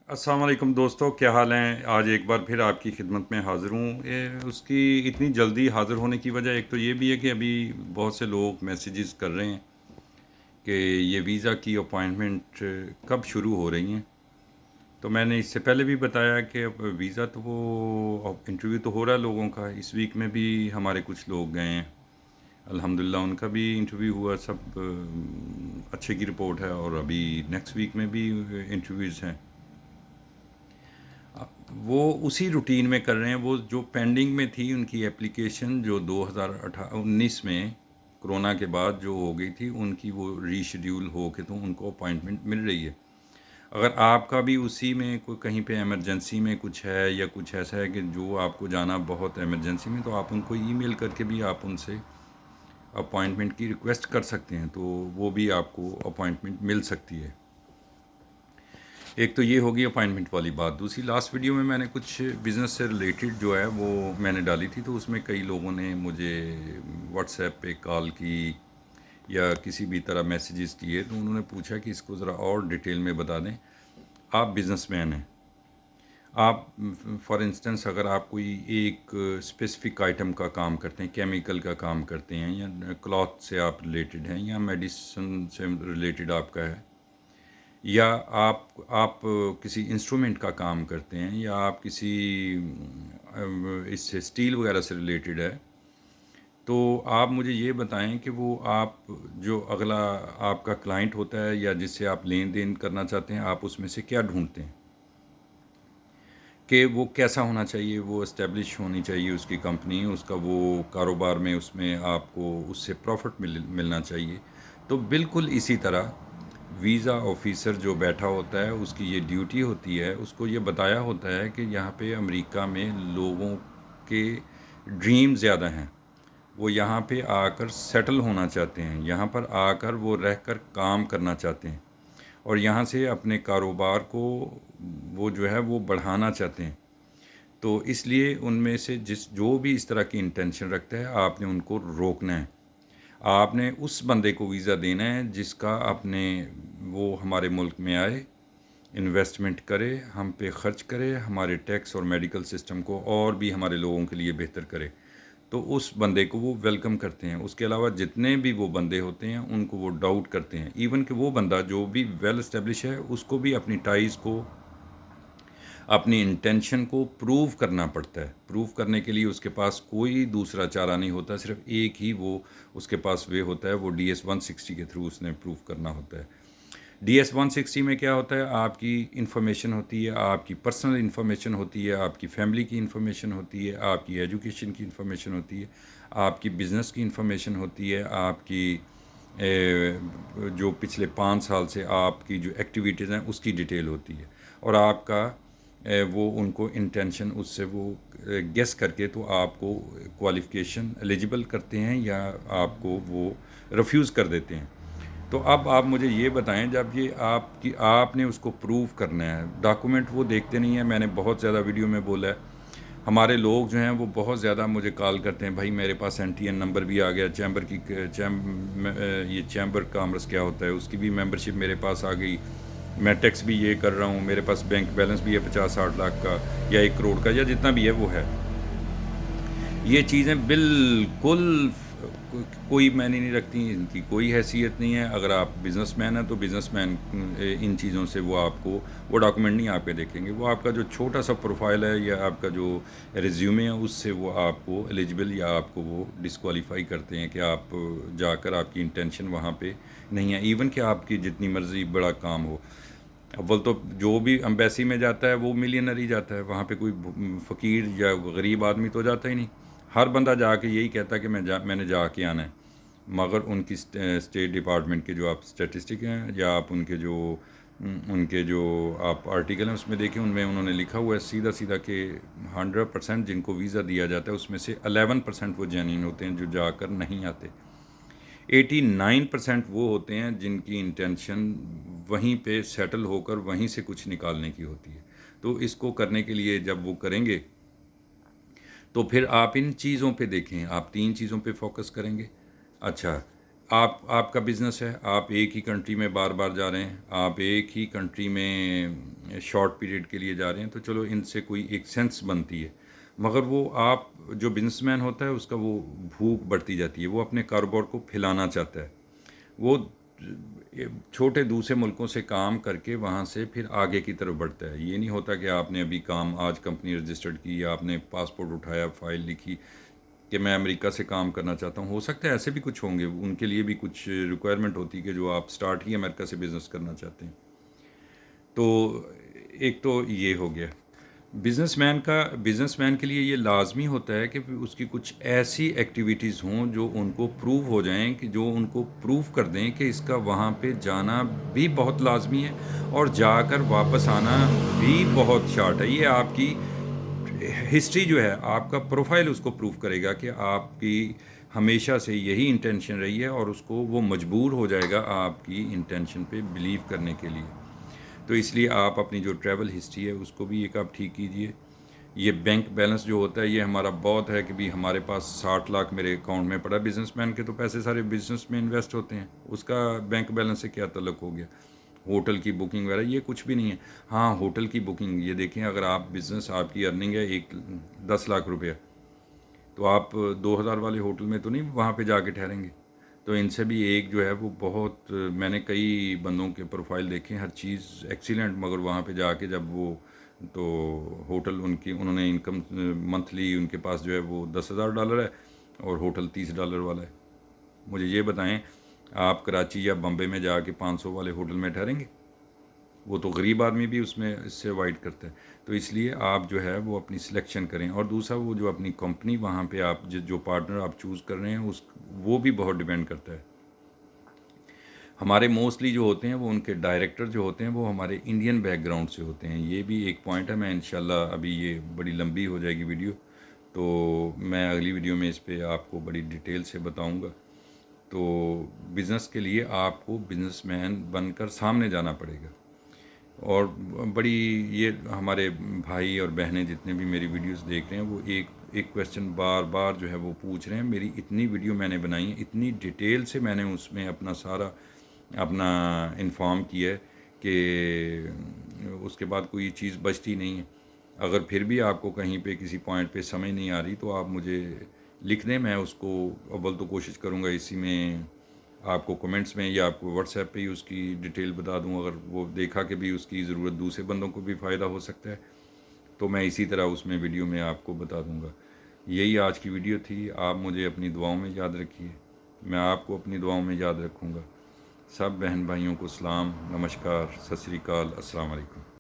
अस्सलाम वालेकुम दोस्तों, क्या हाल हैं। आज एक बार फिर आपकी खिदमत में हाज़िर हूँ। उसकी इतनी जल्दी हाज़िर होने की वजह एक तो ये भी है कि अभी बहुत से लोग मैसेजेस कर रहे हैं कि ये वीज़ा की अपॉइंटमेंट कब शुरू हो रही हैं। तो मैंने इससे पहले भी बताया कि अब वीज़ा तो वो अब इंटरव्यू तो हो रहा है लोगों का। इस वीक में भी हमारे कुछ लोग गए हैं, अल्हम्दुलिल्लाह उनका भी इंटरव्यू हुआ। सब अच्छे की रिपोर्ट है और अभी नेक्स्ट वीक में भी इंटरव्यूज़ हैं। वो उसी रूटीन में कर रहे हैं। वो जो पेंडिंग में थी उनकी एप्लीकेशन, जो 2019 में कोरोना के बाद जो हो गई थी, उनकी वो रीशेड्यूल हो के तो उनको अपॉइंटमेंट मिल रही है। अगर आपका भी उसी में कोई कहीं पे इमरजेंसी में कुछ है या कुछ ऐसा है कि जो आपको जाना बहुत इमरजेंसी में, तो आप उनको ईमेल करके भी आप उनसे अपॉइंटमेंट की रिक्वेस्ट कर सकते हैं, तो वो भी आपको अपॉइंटमेंट मिल सकती है। एक तो ये होगी अपॉइंटमेंट वाली बात। दूसरी, लास्ट वीडियो में मैंने कुछ बिज़नेस से रिलेटेड जो है वो मैंने डाली थी, तो उसमें कई लोगों ने मुझे व्हाट्सएप पे कॉल की या किसी भी तरह मैसेजेस किए, तो उन्होंने पूछा कि इसको ज़रा और डिटेल में बता दें। आप बिज़नेसमैन हैं, आप फॉर इंस्टेंस अगर आप कोई एक स्पेसिफिक आइटम का काम करते हैं, केमिकल का काम करते हैं, या क्लॉथ से आप रिलेटेड हैं, या मेडिसिन से रिलेटेड आपका है, या आप किसी इंस्ट्रूमेंट का काम करते हैं, या आप किसी इससे स्टील वगैरह से रिलेटेड है, तो आप मुझे ये बताएं कि वो आप जो अगला आपका क्लाइंट होता है या जिससे आप लेन देन करना चाहते हैं, आप उसमें से क्या ढूंढते हैं कि वो कैसा होना चाहिए, वो इस्टेब्लिश होनी चाहिए उसकी कंपनी, उसका वो कारोबार में उसमें आपको उससे प्रॉफिट मिलना चाहिए। तो बिल्कुल इसी तरह वीज़ा ऑफिसर जो बैठा होता है, उसकी ये ड्यूटी होती है, उसको ये बताया होता है कि यहाँ पे अमेरिका में लोगों के ड्रीम ज़्यादा हैं। वो यहाँ पे आकर सेटल होना चाहते हैं, यहाँ पर आकर वो रहकर काम करना चाहते हैं, और यहाँ से अपने कारोबार को वो जो है वो बढ़ाना चाहते हैं। तो इसलिए उनमें से जो भी इस तरह की इंटेंशन रखता है, आपने उनको रोकना है। आपने उस बंदे को वीज़ा देना है जिसका अपने वो हमारे मुल्क में आए, इन्वेस्टमेंट करे, हम पे ख़र्च करे, हमारे टैक्स और मेडिकल सिस्टम को और भी हमारे लोगों के लिए बेहतर करे। तो उस बंदे को वो वेलकम करते हैं। उसके अलावा जितने भी वो बंदे होते हैं उनको वो डाउट करते हैं। इवन कि वो बंदा जो भी वेल इस्टेब्लिश है, उसको भी अपनी टाइज़ को, अपनी इंटेंशन को प्रूव करना पड़ता है। प्रूव करने के लिए उसके पास कोई दूसरा चारा नहीं होता, सिर्फ एक ही वो उसके पास वे होता है, वो DS-160 के थ्रू उसने प्रूव करना होता है। DS-160 में क्या होता है, आपकी इन्फॉर्मेशन होती है, आपकी पर्सनल इन्फॉर्मेशन होती है, आपकी फैमिली की इन्फॉर्मेशन होती है, आपकी एजुकेशन की इन्फॉर्मेशन होती है, आपकी बिज़नेस की इन्फॉर्मेशन होती है, आपकी जो पिछले 5 साल से आपकी जो एक्टिविटीज़ हैं उसकी डिटेल होती है, और आपका वो उनको इंटेंशन उससे वो गेस करके तो आपको क्वालिफ़िकेशन एलिजिबल करते हैं या आपको वो रिफ्यूज़ कर देते हैं। तो अब आप मुझे ये बताएं, जब ये आपकी आपने उसको प्रूव करना है, डॉक्यूमेंट वो देखते नहीं हैं। मैंने बहुत ज़्यादा वीडियो में बोला है, हमारे लोग जो हैं वो बहुत ज़्यादा मुझे कॉल करते हैं, भाई मेरे पास NTN नंबर भी आ गया, चैम्बर की ये चैम्बर कामर्स क्या होता है उसकी भी मेंबरशिप मेरे पास आ गई, मैं टैक्स भी ये कर रहा हूँ, मेरे पास बैंक बैलेंस भी है 50-60 लाख का या 1 करोड़ का या जितना भी है वो है। ये चीज़ें बिल्कुल कोई मायने नहीं रखती, इनकी कोई हैसियत नहीं है। अगर आप बिज़नेसमैन हैं तो बिज़नेसमैन इन चीज़ों से वो आपको वो डॉक्यूमेंट नहीं आपके देखेंगे। वो आपका जो छोटा सा प्रोफाइल है या आपका जो रिज्यूमे है, उससे वो आपको एलिजिबल या आपको वो डिस्क्वालीफाई करते हैं कि आप जाकर आपकी इंटेंशन वहाँ पे नहीं है। इवन कि आपकी जितनी मर्ज़ी बड़ा काम हो, अव्वल तो जो भी एम्बेसी में जाता है वो मिलियनर ही जाता है, वहाँ पे कोई फ़कीर या गरीब आदमी तो जाता ही नहीं। हर बंदा जाके यही कहता है कि मैंने जाके आना है। मगर उनकी स्टेट डिपार्टमेंट के जो आप स्टैटिस्टिक हैं या आप उनके जो आप आर्टिकल हैं उसमें देखें, उनमें उन्होंने लिखा हुआ है सीधा सीधा कि 100% जिनको वीज़ा दिया जाता है उसमें से 11% वो जेन्युइन होते हैं जो जाकर नहीं आते। 89% वो होते हैं जिनकी इंटेंशन वहीं पे सेटल होकर वहीं से कुछ निकालने की होती है। तो इसको करने के लिए जब वो करेंगे, तो फिर आप इन चीज़ों पे देखें, आप 3 चीज़ों पे फोकस करेंगे। अच्छा, आपका बिज़नेस है, आप एक ही कंट्री में बार बार जा रहे हैं, आप एक ही कंट्री में شارٹ پیریڈ کے لیے جا رہے ہیں تو چلو ان سے کوئی ایک سینس بنتی ہے، مگر وہ آپ جو بزنس مین ہوتا ہے اس کا وہ بھوک بڑھتی جاتی ہے، وہ اپنے کاروبار کو پھیلانا چاہتا ہے، وہ چھوٹے دوسرے ملکوں سے کام کر کے وہاں سے پھر آگے کی طرف بڑھتا ہے۔ یہ نہیں ہوتا کہ آپ نے ابھی کام آج کمپنی رجسٹرڈ کی یا آپ نے پاسپورٹ اٹھایا، فائل لکھی کہ میں امریکہ سے کام کرنا چاہتا ہوں، ہو سکتا ہے ایسے بھی کچھ ہوں گے، ان کے لیے بھی کچھ ریکوائرمنٹ ہوتی ہے کہ جو آپ سٹارٹ ہی امریکہ سے بزنس کرنا چاہتے ہیں۔ تو ایک تو یہ ہو گیا، بزنس مین کے لیے یہ لازمی ہوتا ہے کہ اس کی کچھ ایسی ایکٹیویٹیز ہوں جو ان کو پروو ہو جائیں، کہ جو ان کو پروو کر دیں کہ اس کا وہاں پہ جانا بھی بہت لازمی ہے اور جا کر واپس آنا بھی بہت شارٹ ہے۔ یہ آپ کی ہسٹری جو ہے، آپ کا پروفائل اس کو پروو کرے گا کہ آپ کی ہمیشہ سے یہی انٹینشن رہی ہے، اور اس کو وہ مجبور ہو جائے گا آپ کی انٹینشن پہ بلیو کرنے کے لیے۔ تو اس لیے آپ اپنی جو ٹریول ہسٹری ہے اس کو بھی ایک آپ ٹھیک کیجئے۔ یہ بینک بیلنس جو ہوتا ہے یہ ہمارا بہت ہے کہ بھی ہمارے پاس 60 لاکھ میرے اکاؤنٹ میں پڑا، بزنس مین کے تو پیسے سارے بزنس میں انویسٹ ہوتے ہیں، اس کا بینک بیلنس سے کیا تعلق ہو گیا؟ ہوٹل کی بکنگ وغیرہ یہ کچھ بھی نہیں ہے۔ ہاں، ہوٹل کی بکنگ یہ دیکھیں، اگر آپ بزنس آپ کی ارننگ ہے 10 لاکھ روپیہ، تو آپ 2000 والے ہوٹل میں تو نہیں وہاں پہ جا کے ٹھہریں گے۔ تو ان سے بھی ایک جو ہے وہ بہت، میں نے کئی بندوں کے پروفائل دیکھے، ہر چیز ایکسیلنٹ، مگر وہاں پہ جا کے جب وہ تو ہوٹل انہوں نے انکم منتھلی ان کے پاس جو ہے وہ $10,000 ہے اور ہوٹل $30 والا ہے۔ مجھے یہ بتائیں، آپ کراچی یا بمبے میں جا کے 500 والے ہوٹل میں ٹھہریں گے؟ وہ تو غریب آدمی بھی اس میں اس سے اوائڈ کرتا ہے۔ تو اس لیے آپ جو ہے وہ اپنی سلیکشن کریں، اور دوسرا وہ جو اپنی کمپنی وہاں پہ آپ جو پارٹنر آپ چوز کر رہے ہیں وہ بھی بہت ڈیپینڈ کرتا ہے۔ ہمارے موسٹلی جو ہوتے ہیں وہ ان کے ڈائریکٹر جو ہوتے ہیں وہ ہمارے انڈین بیک گراؤنڈ سے ہوتے ہیں۔ یہ بھی ایک پوائنٹ ہے، میں انشاءاللہ ابھی یہ بڑی لمبی ہو جائے گی ویڈیو، تو میں اگلی ویڈیو میں اس پہ آپ کو بڑی ڈیٹیل سے بتاؤں گا۔ تو بزنس کے لیے آپ کو بزنس مین بن کر سامنے جانا پڑے گا، اور بڑی یہ ہمارے بھائی اور بہنیں جتنے بھی میری ویڈیوز دیکھ رہے ہیں وہ ایک کویسچن بار بار جو ہے وہ پوچھ رہے ہیں۔ میری اتنی ویڈیو میں نے بنائی ہے، اتنی ڈیٹیل سے میں نے اس میں اپنا انفارم کیا ہے کہ اس کے بعد کوئی چیز بچتی نہیں ہے۔ اگر پھر بھی آپ کو کہیں پہ کسی پوائنٹ پہ سمجھ نہیں آ رہی تو آپ مجھے لکھ دیں، میں اس کو اول تو کوشش کروں گا اسی میں آپ کو کمنٹس میں یا آپ کو واٹس ایپ پہ ہی اس کی ڈیٹیل بتا دوں۔ اگر وہ دیکھا کہ بھی اس کی ضرورت دوسرے بندوں کو بھی فائدہ ہو سکتا ہے تو میں اسی طرح اس میں ویڈیو میں آپ کو بتا دوں گا۔ یہی آج کی ویڈیو تھی۔ آپ مجھے اپنی دعاؤں میں یاد رکھیے، میں آپ کو اپنی دعاؤں میں یاد رکھوں گا۔ سب بہن بھائیوں کو سلام، نمسکار، ست سری اکال، السلام علیکم۔